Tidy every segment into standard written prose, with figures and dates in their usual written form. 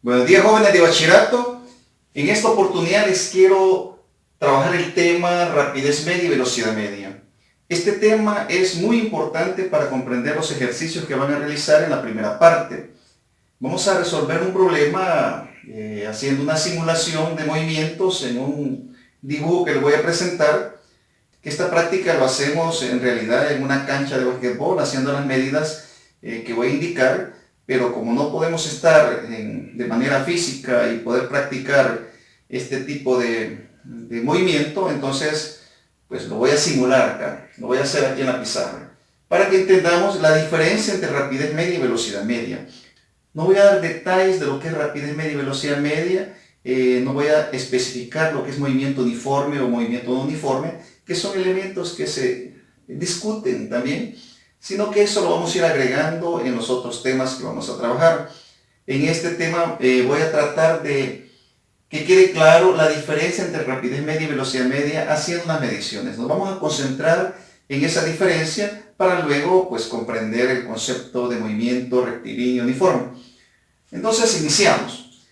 Buenos días, jóvenes de bachillerato. En esta oportunidad les quiero trabajar el tema rapidez media y velocidad media. Este tema es muy importante para comprender los ejercicios que van a realizar en la primera parte. Vamos a resolver un problema haciendo una simulación de movimientos en un dibujo que les voy a presentar. Que esta práctica lo hacemos en realidad en una cancha de basquetbol, haciendo las medidas que voy a indicar. Pero como no podemos estar de manera física y poder practicar este tipo de movimiento, entonces pues lo voy a simular acá, lo voy a hacer aquí en la pizarra, para que entendamos la diferencia entre rapidez media y velocidad media. No voy a dar detalles de lo que es rapidez media y velocidad media, no voy a especificar lo que es movimiento uniforme o movimiento no uniforme, que son elementos que se discuten también, sino que eso lo vamos a ir agregando en los otros temas que vamos a trabajar. En este tema voy a tratar de que quede claro la diferencia entre rapidez media y velocidad media haciendo unas mediciones. Nos vamos a concentrar en esa diferencia para luego pues comprender el concepto de movimiento rectilíneo uniforme. Entonces iniciamos.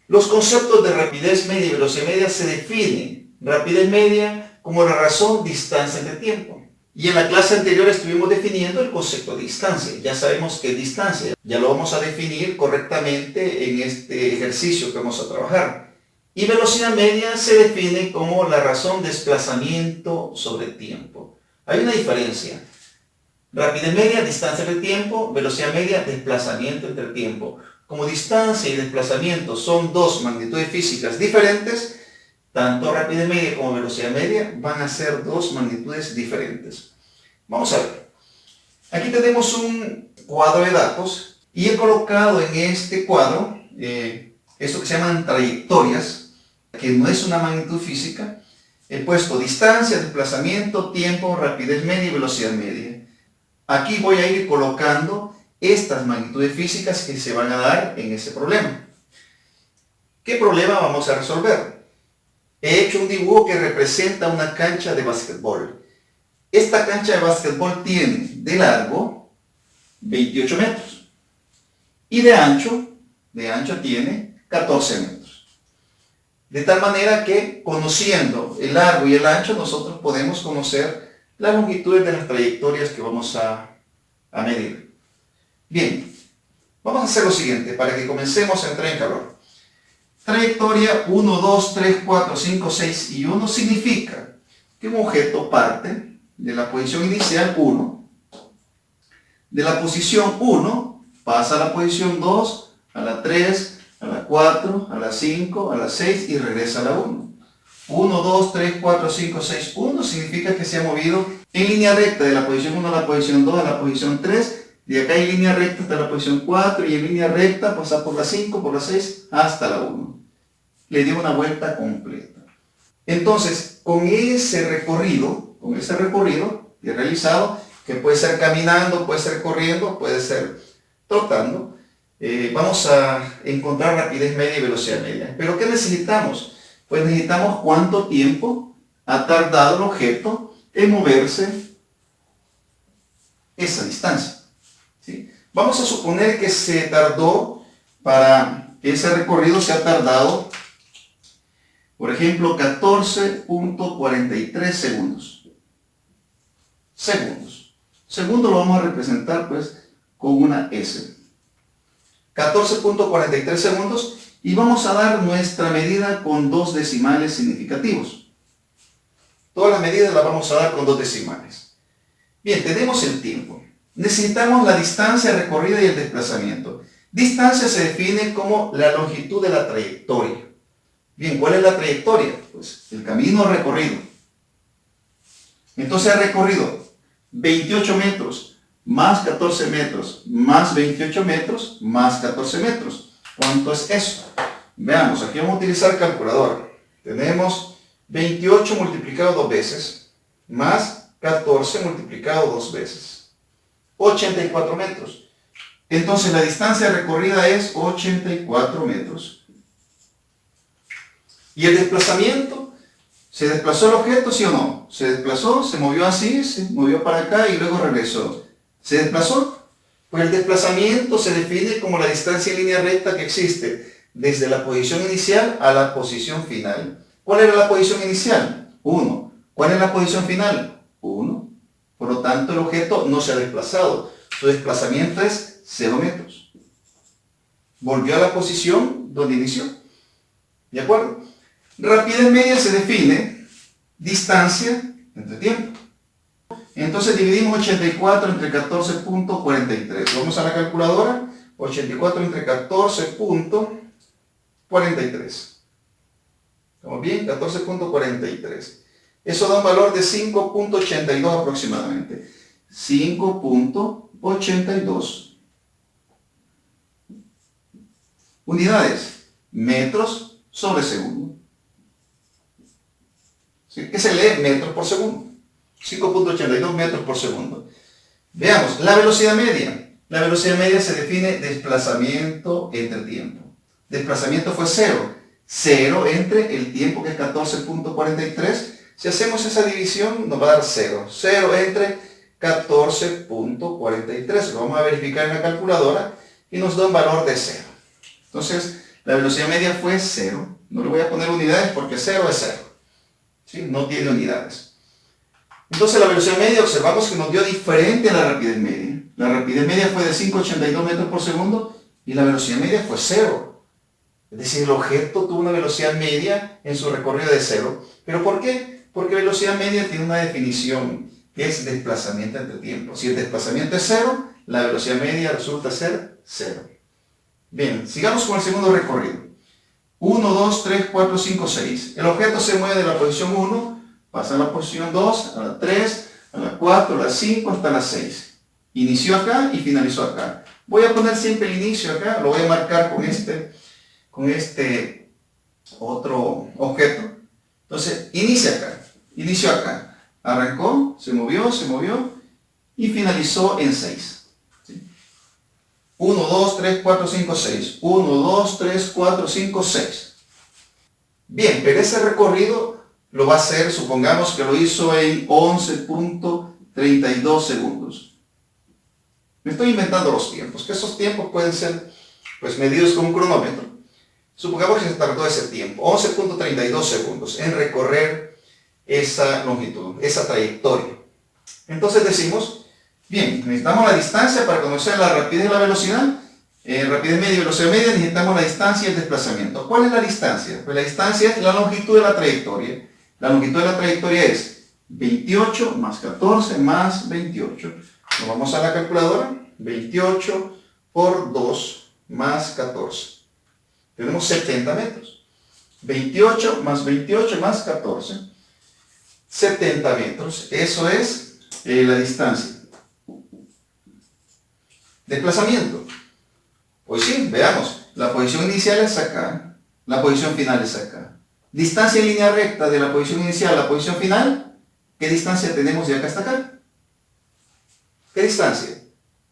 Los conceptos de rapidez media y velocidad media se definen. Rapidez media como la razón distancia entre tiempo. Y en la clase anterior estuvimos definiendo el concepto de distancia. Ya sabemos qué es distancia. Ya lo vamos a definir correctamente en este ejercicio que vamos a trabajar. Y velocidad media se define como la razón desplazamiento sobre tiempo. Hay una diferencia. Rapidez media, distancia entre tiempo. Velocidad media, desplazamiento entre tiempo. Como distancia y desplazamiento son dos magnitudes físicas diferentes, tanto rapidez media como velocidad media van a ser dos magnitudes diferentes. Vamos a ver. Aquí tenemos un cuadro de datos y he colocado en este cuadro esto que se llaman trayectorias, que no es una magnitud física. He puesto distancia, desplazamiento, tiempo, rapidez media y velocidad media. Aquí voy a ir colocando estas magnitudes físicas que se van a dar en ese problema. ¿Qué problema vamos a resolver? He hecho un dibujo que representa una cancha de básquetbol. Esta cancha de básquetbol tiene de largo 28 metros y de ancho tiene 14 metros. De tal manera que conociendo el largo y el ancho nosotros podemos conocer las longitudes de las trayectorias que vamos a medir. Bien, vamos a hacer lo siguiente para que comencemos a entrar en calor. Trayectoria 1, 2, 3, 4, 5, 6 y 1 significa que un objeto parte de la posición inicial 1, de la posición 1 pasa a la posición 2, a la 3, a la 4, a la 5, a la 6 y regresa a la 1. 1, 2, 3, 4, 5, 6, 1 significa que se ha movido en línea recta de la posición 1 a la posición 2 a la posición 3, de acá en línea recta hasta la posición 4 y en línea recta pasa por la 5, por la 6 hasta la 1. Le dio una vuelta completa. Entonces, con ese recorrido que he realizado, que puede ser caminando, puede ser corriendo, puede ser trotando, vamos a encontrar rapidez media y velocidad media. ¿Pero qué necesitamos? Pues necesitamos cuánto tiempo ha tardado el objeto en moverse esa distancia. ¿Sí? Vamos a suponer que se tardó, para ese recorrido se ha tardado, por ejemplo, 14.43 segundos. Segundo lo vamos a representar pues con una S. 14.43 segundos y vamos a dar nuestra medida con dos decimales significativos. Todas las medidas las vamos a dar con dos decimales. Bien, tenemos el tiempo. Necesitamos la distancia recorrida y el desplazamiento. Distancia se define como la longitud de la trayectoria. Bien, ¿cuál es la trayectoria? Pues el camino recorrido. Entonces ha recorrido 28 metros, más 14 metros, más 28 metros, más 14 metros. ¿Cuánto es eso? Veamos, aquí vamos a utilizar calculadora. Tenemos 28 multiplicado dos veces, más 14 multiplicado dos veces. 84 metros. Entonces la distancia recorrida es 84 metros. ¿Y el desplazamiento? ¿Se desplazó el objeto, sí o no? Se desplazó, se movió así, se movió para acá y luego regresó. ¿Se desplazó? Pues el desplazamiento se define como la distancia en línea recta que existe desde la posición inicial a la posición final. ¿Cuál era la posición inicial? 1. ¿Cuál es la posición final? 1. Por lo tanto, el objeto no se ha desplazado. Su desplazamiento es 0 metros. Volvió a la posición donde inició. ¿De acuerdo? Rapidez media se define distancia entre tiempo. Entonces dividimos 84 entre 14.43. Vamos a la calculadora. 84 entre 14.43. ¿Estamos bien? 14.43. Eso da un valor de 5.82 aproximadamente. 5.82 unidades. Metros sobre segundo. ¿Sí? ¿Qué se lee? Metros por segundo. 5.82 metros por segundo. Veamos, la velocidad media. La velocidad media se define desplazamiento entre tiempo. Desplazamiento fue 0. 0 entre el tiempo que es 14.43. Si hacemos esa división nos va a dar 0. 0 entre 14.43. Lo vamos a verificar en la calculadora y nos da un valor de 0. Entonces, la velocidad media fue 0. No le voy a poner unidades porque 0 es 0. ¿Sí? No tiene unidades. Entonces la velocidad media observamos que nos dio diferente a la rapidez media. La rapidez media fue de 5.82 metros por segundo y la velocidad media fue 0. Es decir, el objeto tuvo una velocidad media en su recorrido de 0. ¿Pero por qué? Porque velocidad media tiene una definición que es desplazamiento entre tiempo. Si el desplazamiento es 0, la velocidad media resulta ser 0. Bien, sigamos con el segundo recorrido. 1, 2, 3, 4, 5, 6. El objeto se mueve de la posición 1, pasa a la posición 2, a la 3, a la 4, a la 5, hasta la 6. Inició acá y finalizó acá. Voy a poner siempre el inicio acá, lo voy a marcar con este otro objeto. Entonces, inició acá. Arrancó, se movió y finalizó en 6. 1, 2, 3, 4, 5, 6. 1, 2, 3, 4, 5, 6. Bien, pero ese recorrido lo va a hacer, supongamos que lo hizo en 11.32 segundos. Me estoy inventando los tiempos, que esos tiempos pueden ser pues medidos con un cronómetro. Supongamos que se tardó ese tiempo, 11.32 segundos, en recorrer esa longitud, esa trayectoria. Entonces decimos, bien, necesitamos la distancia para conocer la rapidez y la velocidad. Rapidez media y velocidad media, necesitamos la distancia y el desplazamiento. ¿Cuál es la distancia? Pues la distancia es la longitud de la trayectoria. La longitud de la trayectoria es 28 más 14 más 28. Nos vamos a la calculadora. 28 por 2 más 14. Tenemos 70 metros. 28 más 28 más 14. 70 metros. Eso es la distancia. Desplazamiento. Pues sí, veamos. La posición inicial es acá. La posición final es acá. Distancia en línea recta de la posición inicial a la posición final. ¿Qué distancia tenemos de acá hasta acá? ¿Qué distancia?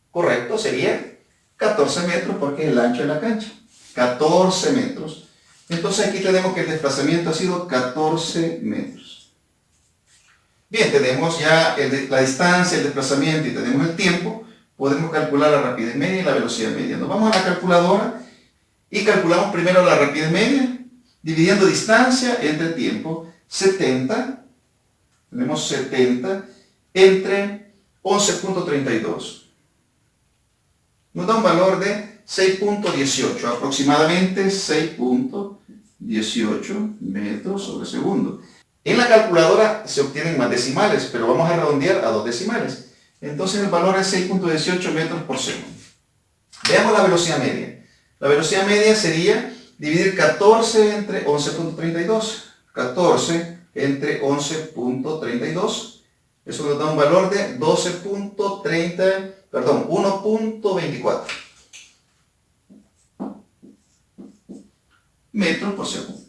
Correcto, sería 14 metros porque es el ancho de la cancha. 14 metros. Entonces aquí tenemos que el desplazamiento ha sido 14 metros. Bien, tenemos ya la distancia, el desplazamiento y tenemos el tiempo. Podemos calcular la rapidez media y la velocidad media. Nos vamos a la calculadora y calculamos primero la rapidez media, dividiendo distancia entre tiempo. 70, tenemos 70 entre 11.32. Nos da un valor de 6.18, aproximadamente 6.18 metros sobre segundo. En la calculadora se obtienen más decimales, pero vamos a redondear a 2 decimales. Entonces el valor es 6.18 metros por segundo. Veamos la velocidad media. La velocidad media sería dividir 14 entre 11.32. 14 entre 11.32. Eso nos da un valor de 1.24 metros por segundo.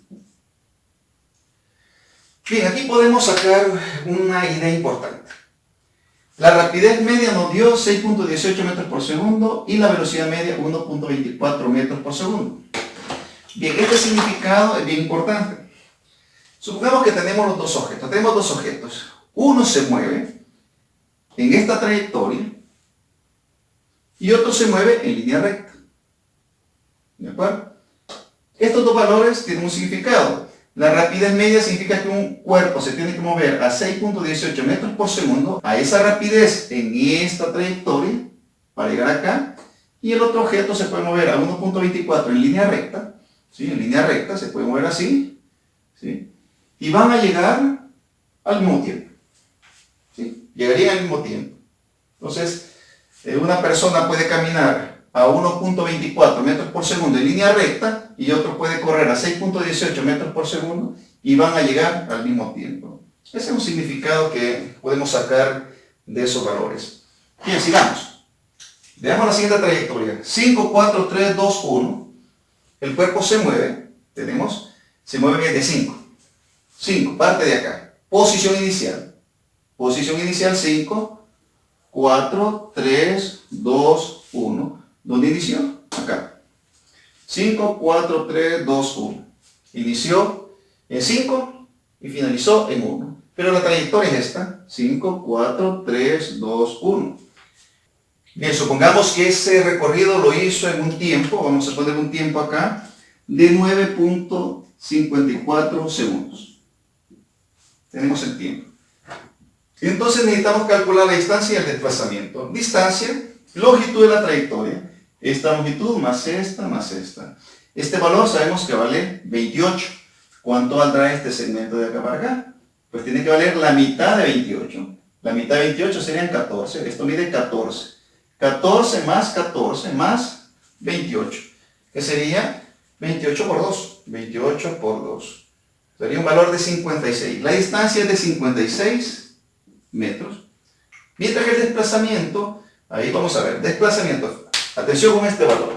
Bien, aquí podemos sacar una idea importante. La rapidez media nos dio 6.18 metros por segundo y la velocidad media 1.24 metros por segundo. Bien, este significado es bien importante. Supongamos que tenemos los dos objetos. Tenemos dos objetos. Uno se mueve en esta trayectoria y otro se mueve en línea recta. ¿De acuerdo? Estos dos valores tienen un significado. La rapidez media significa que un cuerpo se tiene que mover a 6.18 metros por segundo a esa rapidez en esta trayectoria para llegar acá, y el otro objeto se puede mover a 1.24 en línea recta, ¿sí? En línea recta se puede mover así, ¿sí? Y van a llegar al mismo tiempo, ¿sí? Llegarían al mismo tiempo. Entonces, una persona puede caminar a 1.24 metros por segundo en línea recta y otro puede correr a 6.18 metros por segundo y van a llegar al mismo tiempo. Ese es un significado que podemos sacar de esos valores. Bien, sigamos. Veamos la siguiente trayectoria. 5, 4, 3, 2, 1. El cuerpo se mueve. Se mueve desde 5. 5, parte de acá. Posición inicial. Posición inicial 5, 4, 3, 2, 1. ¿Dónde inició? Acá. 5, 4, 3, 2, 1. Inició en 5 y finalizó en 1. Pero la trayectoria es esta. 5, 4, 3, 2, 1. Bien, supongamos que ese recorrido lo hizo en un tiempo, vamos a poner un tiempo acá, de 9.54 segundos. Tenemos el tiempo. Entonces necesitamos calcular la distancia y el desplazamiento. Distancia, longitud de la trayectoria. Esta longitud más esta más esta. Este valor sabemos que vale 28. ¿Cuánto valdrá este segmento de acá para acá? Pues tiene que valer la mitad de 28. La mitad de 28 serían 14. Esto mide 14. 14 más 14 más 28. ¿Qué sería? 28 por 2. 28 por 2. Sería un valor de 56. La distancia es de 56 metros. Mientras que el desplazamiento, ahí vamos a ver, desplazamiento. Atención con este valor.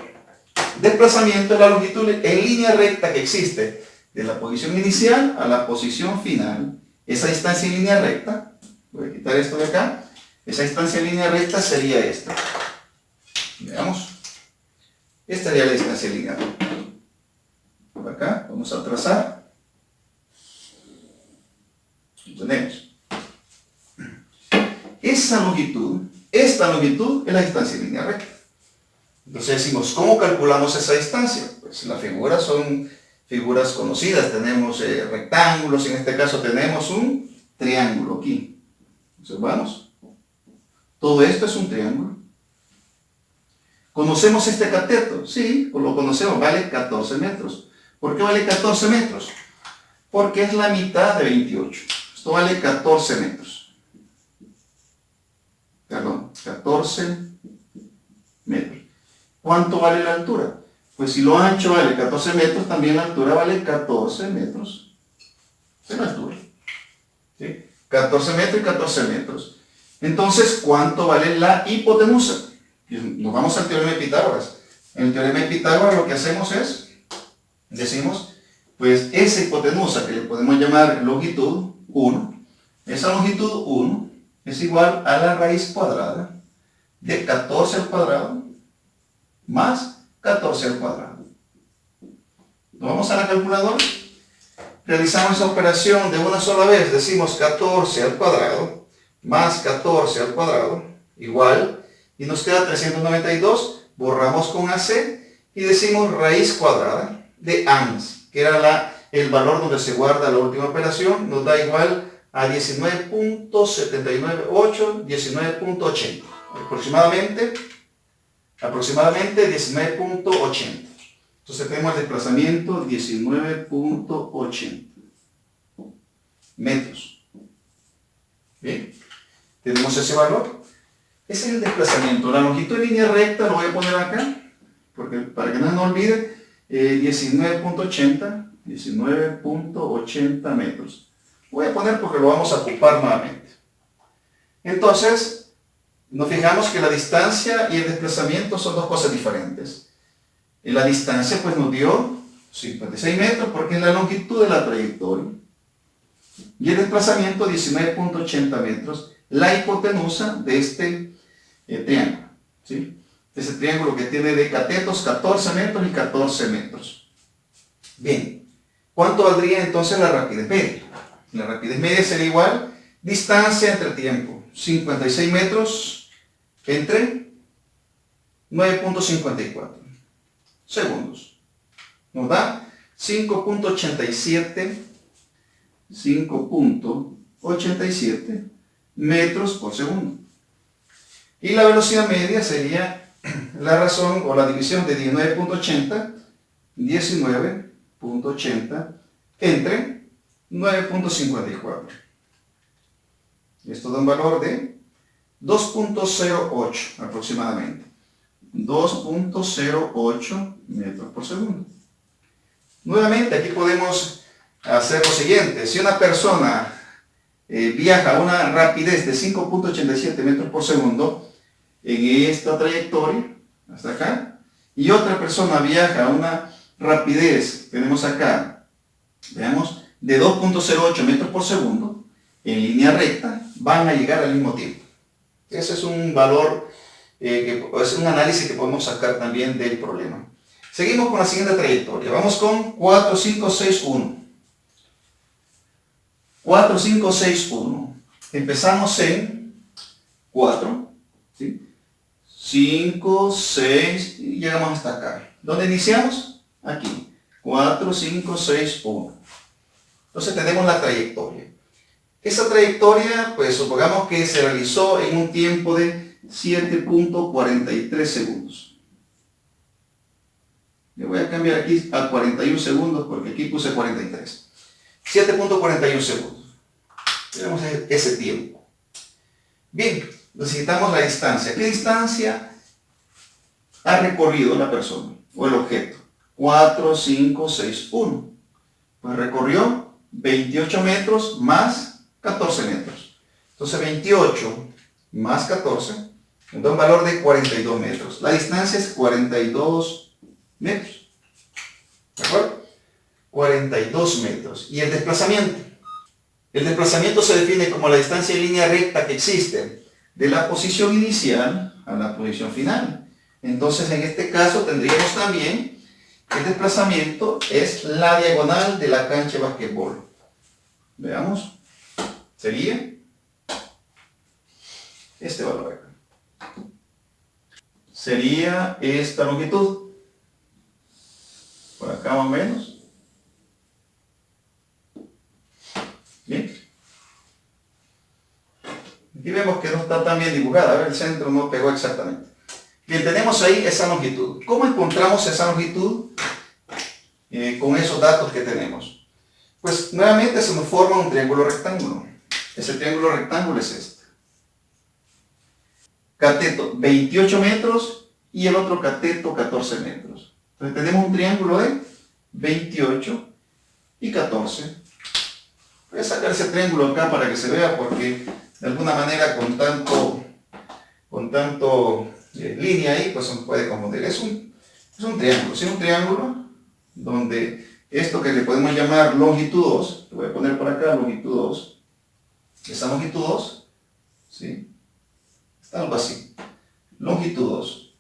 Desplazamiento es la longitud en línea recta que existe de la posición inicial a la posición final. Esa distancia en línea recta, voy a quitar esto de acá, esa distancia en línea recta sería esta. Veamos. Esta sería la distancia en línea recta. Por acá, vamos a trazar. Lo tenemos. Esta longitud es la distancia en línea recta. Entonces decimos, ¿cómo calculamos esa distancia? Pues las figuras son figuras conocidas. Tenemos rectángulos, en este caso tenemos un triángulo aquí. Observamos. Todo esto es un triángulo. ¿Conocemos este cateto? Sí, pues lo conocemos, vale 14 metros. ¿Por qué vale 14 metros? Porque es la mitad de 28. Esto vale 14 metros. Perdón, 14 metros. ¿Cuánto vale la altura? Pues si lo ancho vale 14 metros, también la altura vale 14 metros. Esa es la altura. ¿Sí? 14 metros y 14 metros. Entonces, ¿cuánto vale la hipotenusa? Nos vamos al teorema de Pitágoras. En el teorema de Pitágoras lo que hacemos es, decimos, pues esa hipotenusa que le podemos llamar longitud 1, esa longitud 1 es igual a la raíz cuadrada de 14 al cuadrado más 14 al cuadrado. Nos vamos a la calculadora, realizamos esa operación de una sola vez, decimos 14 al cuadrado más 14 al cuadrado igual, y nos queda 392, borramos con AC y decimos raíz cuadrada de ANS, que era el valor donde se guarda la última operación, nos da igual a 19.798, 19.80, aproximadamente 19.80. Entonces tenemos el desplazamiento 19.80 metros. Bien, tenemos ese valor. Ese es el desplazamiento. La longitud de línea recta lo voy a poner acá, porque para que no se nos olvide, 19.80 metros. Voy a poner porque lo vamos a ocupar nuevamente. Entonces, nos fijamos que la distancia y el desplazamiento son dos cosas diferentes. Y la distancia pues nos dio 56 metros porque es la longitud de la trayectoria. Y el desplazamiento 19.80 metros, la hipotenusa de este triángulo. ¿Sí? Ese triángulo que tiene de catetos 14 metros y 14 metros. Bien, ¿cuánto valdría entonces la rapidez media? La rapidez media sería igual distancia entre tiempo, 56 metros entre 9.54 segundos. Nos da 5.87 metros por segundo. Y la velocidad media sería la razón o la división de 19.80 entre 9.54. Esto da un valor de 2.08 aproximadamente. 2.08 metros por segundo. Nuevamente aquí podemos hacer lo siguiente. Si una persona viaja a una rapidez de 5.87 metros por segundo en esta trayectoria, hasta acá, y otra persona viaja a una rapidez, tenemos acá, veamos, de 2.08 metros por segundo, en línea recta, van a llegar al mismo tiempo. Ese es un valor, es un análisis que podemos sacar también del problema. Seguimos con la siguiente trayectoria. Vamos con 4, 5, 6, 1. 4, 5, 6, 1. Empezamos en 4, ¿sí? 5, 6 y llegamos hasta acá. ¿Dónde iniciamos? Aquí. 4, 5, 6, 1. Entonces tenemos la trayectoria. Esa trayectoria, pues supongamos que se realizó en un tiempo de 7.43 segundos. Le voy a cambiar aquí a 41 segundos porque aquí puse 43. 7.41 segundos. Tenemos ese tiempo. Bien, necesitamos la distancia. ¿Qué distancia ha recorrido la persona o el objeto? 4, 5, 6, 1. Pues recorrió 28 metros más 14 metros. Entonces 28 más 14 nos da un valor de 42 metros. La distancia es 42 metros. ¿De acuerdo? 42 metros. ¿Y el desplazamiento? El desplazamiento se define como la distancia en línea recta que existe de la posición inicial a la posición final. Entonces, en este caso tendríamos también que el desplazamiento es la diagonal de la cancha de basquetbol. Veamos. Sería este valor acá. Sería esta longitud. Por acá más o menos. Bien. Aquí vemos que no está tan bien dibujada. A ver, el centro no pegó exactamente. Bien, tenemos ahí esa longitud. ¿Cómo encontramos esa longitud con esos datos que tenemos? Pues nuevamente se nos forma un triángulo rectángulo. Ese triángulo rectángulo es este. Cateto 28 metros y el otro cateto 14 metros. Entonces tenemos un triángulo de 28 y 14. Voy a sacar ese triángulo acá para que se vea porque de alguna manera con tanto línea ahí pues se puede confundir. Es un triángulo, ¿sí? Un triángulo donde esto que le podemos llamar longitud 2, lo voy a poner por acá, longitud 2. Esa longitud 2, ¿sí? Está algo así. Longitud 2.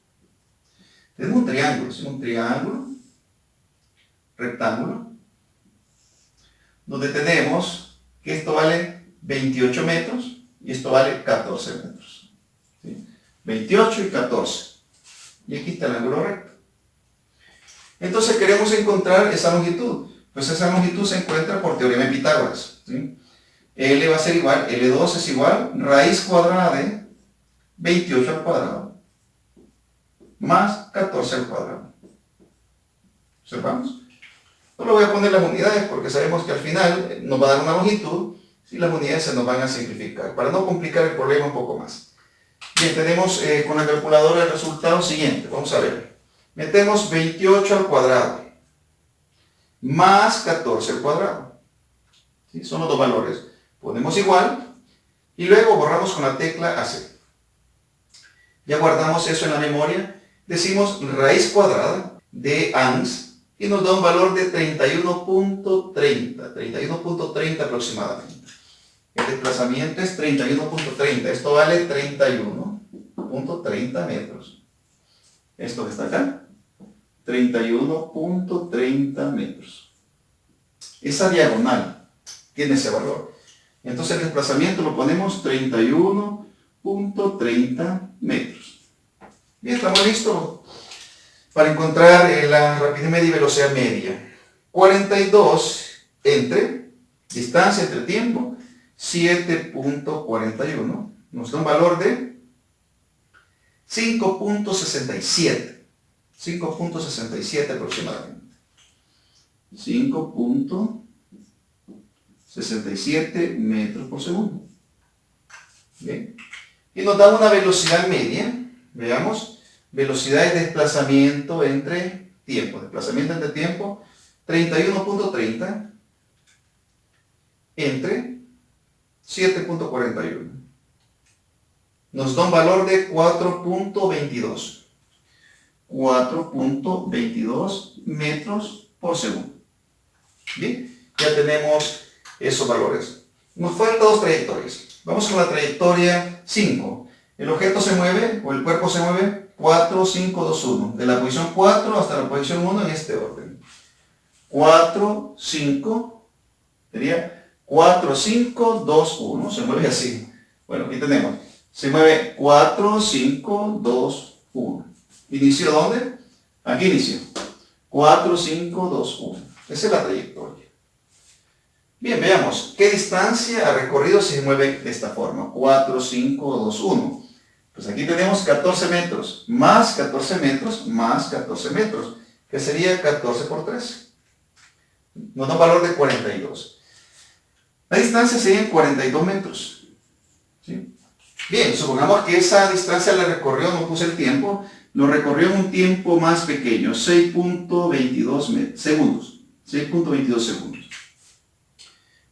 Tenemos un triángulo, ¿sí? Un triángulo rectángulo donde tenemos que esto vale 28 metros y esto vale 14 metros. ¿Sí? 28 y 14. Y aquí está el ángulo recto. Entonces queremos encontrar esa longitud. Pues esa longitud se encuentra por teorema de Pitágoras. ¿Sí? L va a ser igual, L2 es igual raíz cuadrada de 28 al cuadrado más 14 al cuadrado. ¿Observamos? No le voy a poner las unidades porque sabemos que al final nos va a dar una longitud y las unidades se nos van a simplificar para no complicar el problema un poco más. Bien, tenemos con la calculadora el resultado siguiente. Vamos a ver. Metemos 28 al cuadrado más 14 al cuadrado. ¿Sí? Son los dos valores. Ponemos igual y luego borramos con la tecla AC. Ya guardamos eso en la memoria. Decimos raíz cuadrada de ANS y nos da un valor de 31.30 aproximadamente. El desplazamiento es 31.30. Esto vale 31.30 metros. Esto que está acá, 31.30 metros. Esa diagonal tiene ese valor. Entonces el desplazamiento lo ponemos 31.30 metros. Bien, estamos listos para encontrar la rapidez media y velocidad media. 42 entre distancia entre tiempo, 7.41. Nos da un valor de 5.67. 5.67 aproximadamente. 5.67 metros por segundo. Bien. Y nos da una velocidad media. Veamos. Velocidad de desplazamiento entre tiempo. Desplazamiento entre tiempo. 31.30 entre 7.41. Nos da un valor de 4.22. 4.22 metros por segundo. Bien, ya tenemos esos valores. Nos faltan dos trayectorias. Vamos con la trayectoria 5. El objeto se mueve, o el cuerpo se mueve, 4, 5, 2, 1. De la posición 4 hasta la posición 1 en este orden. 4, 5, sería 4, 5, 2, 1. Se mueve así. Bueno, aquí tenemos. Se mueve 4, 5, 2, 1. ¿Inició dónde? Aquí inició. 4, 5, 2, 1. Esa es la trayectoria. Bien, veamos. ¿Qué distancia ha recorrido si se mueve de esta forma? 4, 5, 2, 1. Pues aquí tenemos 14 metros. Más 14 metros, más 14 metros. Que sería 14 por 3. Nos da un valor de 42. La distancia sería 42 metros. ¿Sí? Bien, supongamos que esa distancia la recorrió, no puse el tiempo, lo recorrió en un tiempo más pequeño, 6.22 segundos. 6.22 segundos.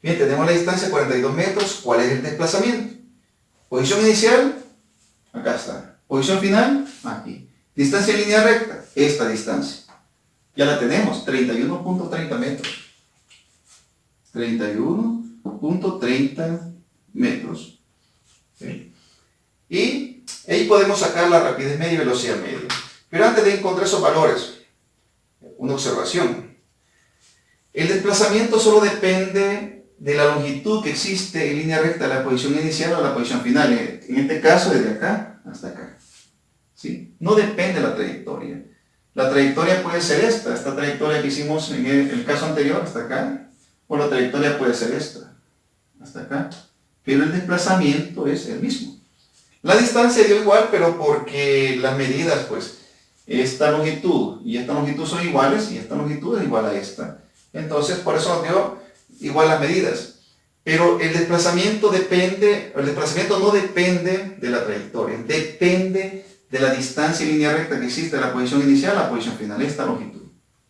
Bien, tenemos la distancia 42 metros. ¿Cuál es el desplazamiento? Posición inicial, acá está. Posición final, aquí. Distancia en línea recta, esta distancia. Ya la tenemos, 31.30 metros. 31.30 metros. ¿Sí? Y ahí podemos sacar la rapidez media y velocidad media. Pero antes de encontrar esos valores, una observación. El desplazamiento solo depende de la longitud que existe en línea recta de la posición inicial a la posición final. En este caso, desde acá hasta acá. ¿Sí? No depende de la trayectoria. La trayectoria puede ser esta trayectoria que hicimos en el caso anterior, hasta acá. O la trayectoria puede ser esta, hasta acá. Pero el desplazamiento es el mismo. La distancia dio igual, pero porque las medidas, pues, esta longitud y esta longitud son iguales, y esta longitud es igual a esta. Entonces, por eso nos dio igual las medidas. Pero el desplazamiento no depende de la trayectoria, depende de la distancia en línea recta que existe de la posición inicial a la posición final, esta longitud.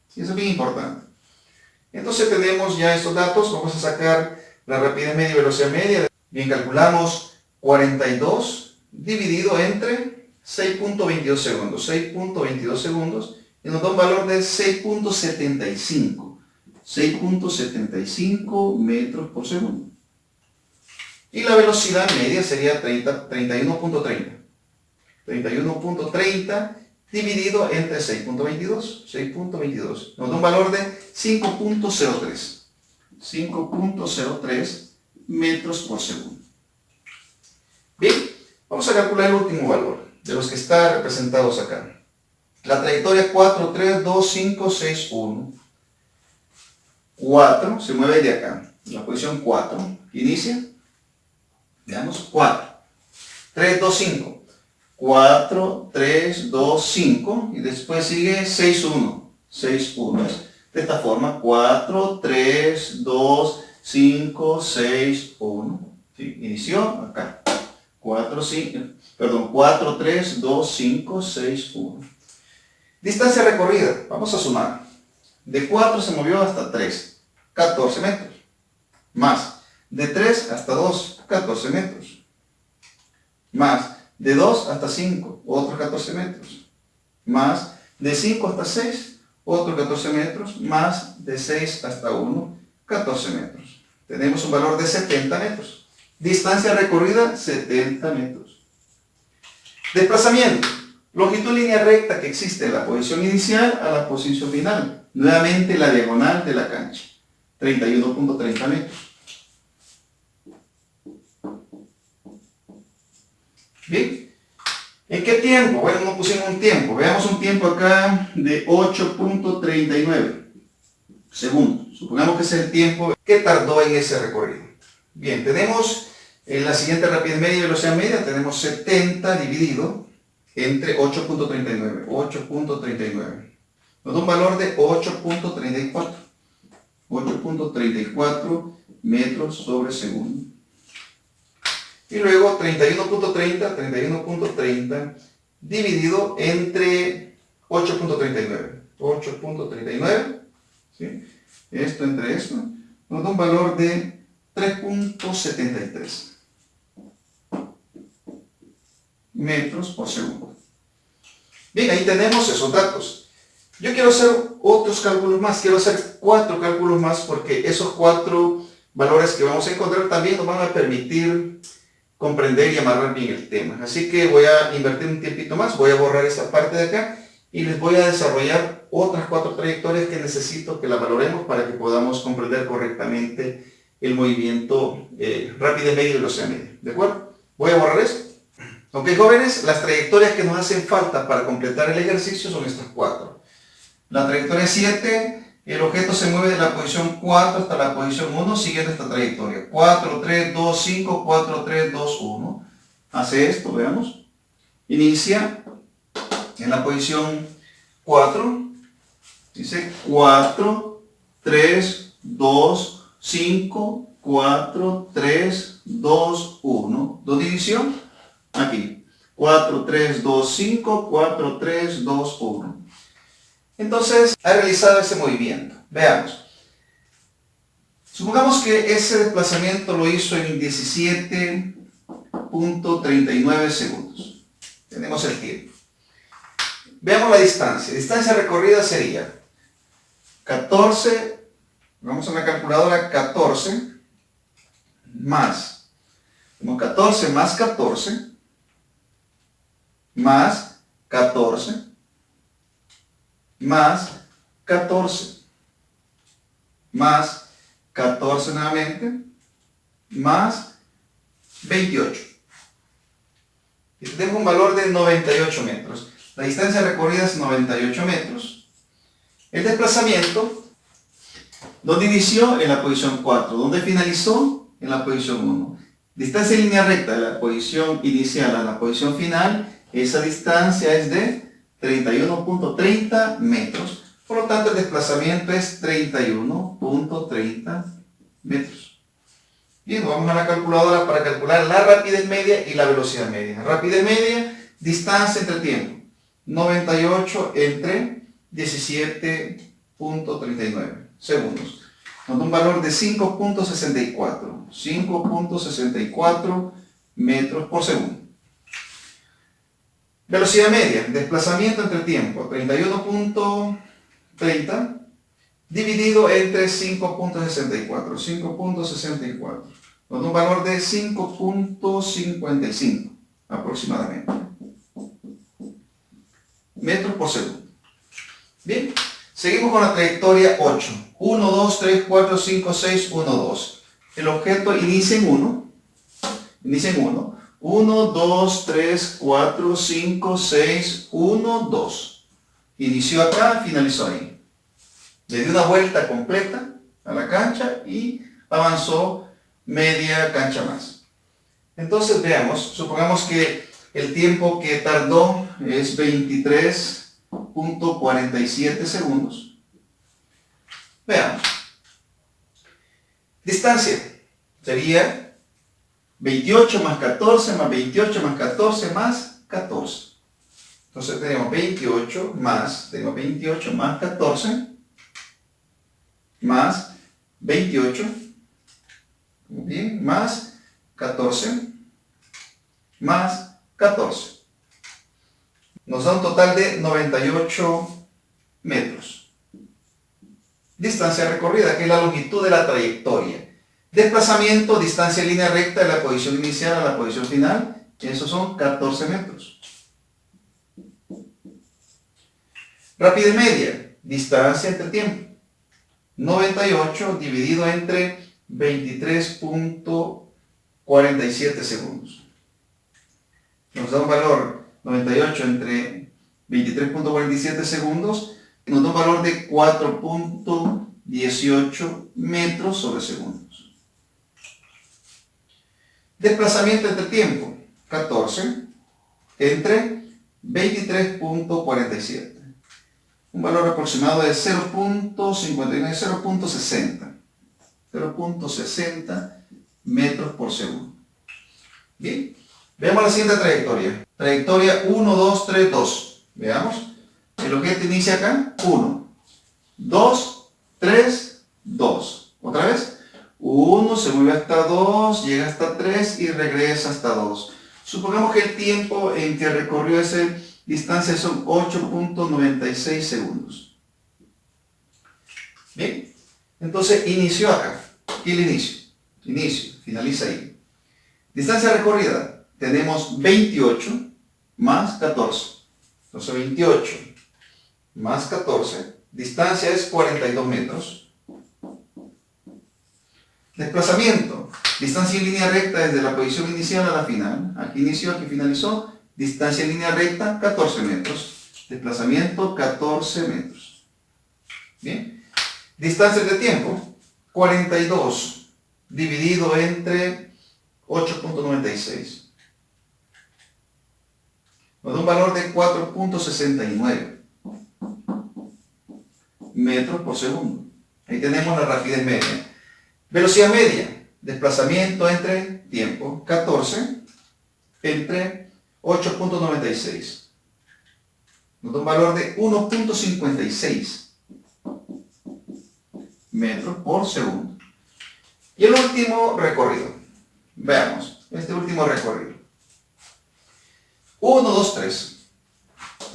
¿Sí? Eso es bien importante. Entonces tenemos ya estos datos, vamos a sacar la rapidez media y velocidad media. Bien, calculamos 42 dividido entre 6.22 segundos. 6.22 segundos y nos da un valor de 6.75. 6.75 metros por segundo. Y la velocidad media sería 31.30. 31.30 dividido entre 6.22. 6.22. Nos da un valor de 5.03. 5.03 metros por segundo. Bien, vamos a calcular el último valor de los que están representados acá. La trayectoria 4, 3, 2, 5, 6, 1. 4 se mueve de acá, la posición 4. Inicia. Veamos, 4. 3, 2, 5. 4, 3, 2, 5. Y después sigue 6, 1. 6, 1. De esta forma, 4, 3, 2, 5, 6, 1. ¿Sí? Inició acá. 4, 3, 2, 5, 6, 1. Distancia recorrida. Vamos a sumar. De 4 se movió hasta 3. 14 metros. Más. De 3 hasta 2. 14 metros. Más. De 2 hasta 5. Otros 14 metros. Más. De 5 hasta 6. Otros 14 metros. Más. De 6 hasta 1. 14 metros. Tenemos un valor de 70 metros. Distancia recorrida, 70 metros. Desplazamiento. Longitud línea recta que existe de la posición inicial a la posición final. Nuevamente la diagonal de la cancha. 31.30 metros. Bien. ¿En qué tiempo? Bueno, no pusimos un tiempo. Veamos un tiempo acá de 8.39 segundos. Supongamos que ese es el tiempo que tardó en ese recorrido. Bien, tenemos en la siguiente rapidez media y velocidad media, tenemos 70 dividido entre 8.39. 8.39. Nos da un valor de 8.34. 8.34 metros sobre segundo. Y luego 31.30 dividido entre 8.39. 8.39. ¿Sí? Esto entre esto nos da un valor de 3.73 metros por segundo. Bien, ahí tenemos esos datos. Yo quiero hacer otros cálculos más, quiero hacer 4 cálculos más porque esos 4 valores que vamos a encontrar también nos van a permitir comprender y amarrar bien el tema. Así que voy a invertir un tiempito más, voy a borrar esta parte de acá y les voy a desarrollar otras 4 trayectorias que necesito que las valoremos para que podamos comprender correctamente el movimiento rapidez media y velocidad media. ¿De acuerdo? Voy a borrar eso. Ok, jóvenes, las trayectorias que nos hacen falta para completar el ejercicio son estas 4. La trayectoria 7, el objeto se mueve de la posición 4 hasta la posición 1 siguiendo esta trayectoria. 4, 3, 2, 5, 4, 3, 2, 1. Hace esto, veamos. Inicia en la posición 4. Dice 4, 3, 2, 5, 4, 3, 2, 1. ¿Dónde inició? Aquí. 4, 3, 2, 5, 4, 3, 2, 1. Entonces, ha realizado ese movimiento. Veamos. Supongamos que ese desplazamiento lo hizo en 17.39 segundos. Tenemos el tiempo. Veamos la distancia. Distancia recorrida sería 14, vamos a la calculadora, 14 más, tenemos 14 más 14, más 14, más 14, más 14 nuevamente, más 28. Y tenemos un valor de 98 metros. La distancia recorrida es 98 metros. El desplazamiento, ¿dónde inició? En la posición 4. ¿Dónde finalizó? En la posición 1. Distancia en línea recta de la posición inicial a la posición final, esa distancia es de 31.30 metros. Por lo tanto, el desplazamiento es 31.30 metros. Bien, vamos a la calculadora para calcular la rapidez media y la velocidad media. Rapidez media, distancia entre tiempo. 98 entre 17.39 segundos. Nos da un valor de 5.64. 5.64 metros por segundo. Velocidad media, desplazamiento entre tiempo, 31.30 dividido entre 5.64. 5.64. Nos da un valor de 5.55 aproximadamente. Metros por segundo. Bien, seguimos con la trayectoria 8. 1, 2, 3, 4, 5, 6, 1, 2. El objeto inicia en 1. Inicia en 1. 1, 2, 3, 4, 5, 6, 1, 2. Inició acá, finalizó ahí. Le dio una vuelta completa a la cancha y avanzó media cancha más. Entonces veamos, supongamos que el tiempo que tardó es 23.47 segundos. Veamos. Distancia sería 28 más 14 más 28 más 14 más 14. Entonces tenemos 28 más 14 más 28, bien, más 14 más 14. Nos da un total de 98 metros. Distancia recorrida, que es la longitud de la trayectoria. Desplazamiento, distancia en línea recta de la posición inicial a la posición final, esos son 14 metros. Rapidez media, distancia entre tiempo. 98 dividido entre 23.47 segundos. Nos da un valor 98 entre 23.47 segundos, nos da un valor de 4.18 metros sobre segundos. Desplazamiento entre tiempo, 14 entre 23.47. Un valor aproximado de 0.59, 0.60 metros por segundo. Bien, veamos la siguiente trayectoria. Trayectoria 1, 2, 3, 2. Veamos. El objeto inicia acá, 1, 2, 3, 2. Otra vez. 1, se mueve hasta 2, llega hasta 3 y regresa hasta 2. Supongamos que el tiempo en que recorrió esa distancia son 8.96 segundos. Bien, entonces inició acá. Aquí el inicio, finaliza ahí. Distancia recorrida, tenemos 28 más 14. Entonces 28 más 14, distancia es 42 metros. Desplazamiento, distancia en línea recta desde la posición inicial a la final. Aquí inició, aquí finalizó. Distancia en línea recta, 14 metros. Desplazamiento, 14 metros. Bien. Distancia de tiempo, 42 dividido entre 8.96. Nos da un valor de 4.69 metros por segundo. Ahí tenemos la rapidez media. Velocidad media, desplazamiento entre tiempo, 14 entre 8.96. Nos da un valor de 1.56 metros por segundo. Y el último recorrido. Veamos, este último recorrido. 1, 2, 3.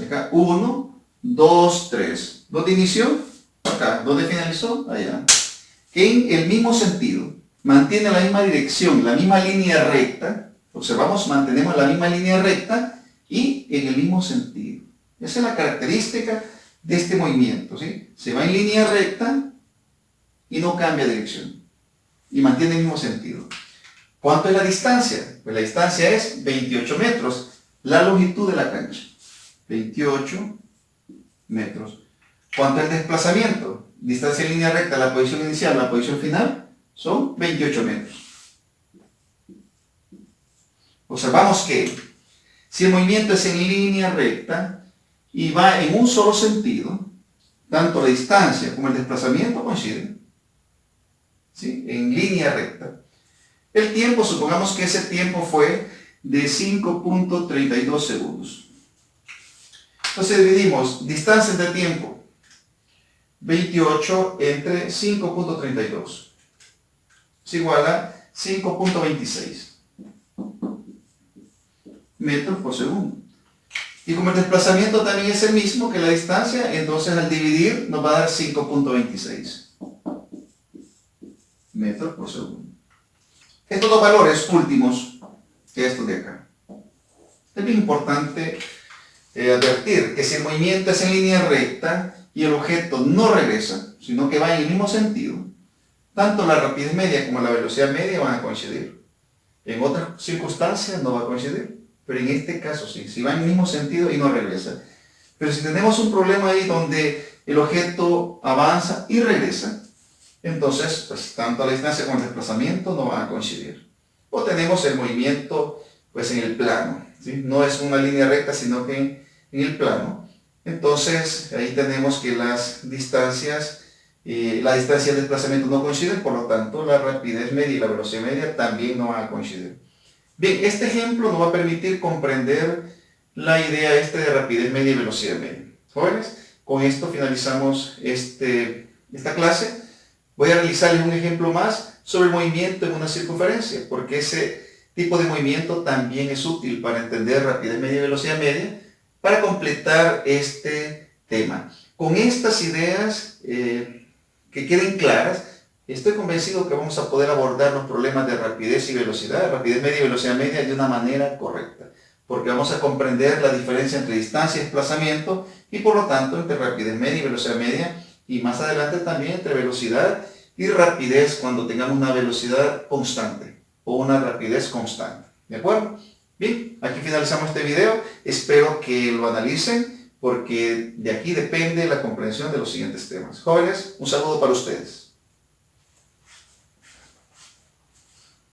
Acá, 1, 2, 3. ¿Dónde inició? Acá. ¿Dónde finalizó? Allá. En el mismo sentido, mantiene la misma dirección, la misma línea recta. Observamos, mantenemos la misma línea recta y en el mismo sentido. Esa es la característica de este movimiento, ¿sí? Se va en línea recta y no cambia de dirección. Y mantiene el mismo sentido. ¿Cuánto es la distancia? Pues la distancia es 28 metros. La longitud de la cancha, 28 metros. ¿Cuánto es el desplazamiento? Distancia en línea recta, la posición inicial, la posición final, son 28 metros. Observamos que si el movimiento es en línea recta y va en un solo sentido, tanto la distancia como el desplazamiento coinciden, ¿sí? En línea recta. El tiempo, supongamos que ese tiempo fue de 5.32 segundos. Entonces dividimos distancias de tiempo 28 entre 5.32. Es igual a 5.26 metros por segundo. Y como el desplazamiento también es el mismo que la distancia, entonces al dividir nos va a dar 5.26 metros por segundo. Estos dos valores últimos, estos de acá. Es bien importante advertir que si el movimiento es en línea recta y el objeto no regresa, sino que va en el mismo sentido, tanto la rapidez media como la velocidad media van a coincidir. En otras circunstancias no va a coincidir, pero en este caso sí, si va en el mismo sentido y no regresa. Pero si tenemos un problema ahí donde el objeto avanza y regresa, entonces pues, tanto la distancia como el desplazamiento no van a coincidir. O tenemos el movimiento pues en el plano, ¿sí? No es una línea recta, sino que en el plano. Entonces ahí tenemos que las distancias, la distancia y el desplazamiento no coinciden, por lo tanto la rapidez media y la velocidad media también no van a coincidir. Bien, este ejemplo nos va a permitir comprender la idea de rapidez media y velocidad media. Jóvenes, con esto finalizamos esta clase. Voy a realizarles un ejemplo más sobre el movimiento en una circunferencia, porque ese tipo de movimiento también es útil para entender rapidez media y velocidad media, para completar este tema. Con estas ideas que queden claras, estoy convencido que vamos a poder abordar los problemas de rapidez y velocidad, rapidez media y velocidad media de una manera correcta, porque vamos a comprender la diferencia entre distancia y desplazamiento y por lo tanto entre rapidez media y velocidad media, y más adelante también entre velocidad y rapidez cuando tengamos una velocidad constante o una rapidez constante. ¿De acuerdo? Bien, aquí finalizamos este video. Espero que lo analicen porque de aquí depende la comprensión de los siguientes temas. Jóvenes, un saludo para ustedes.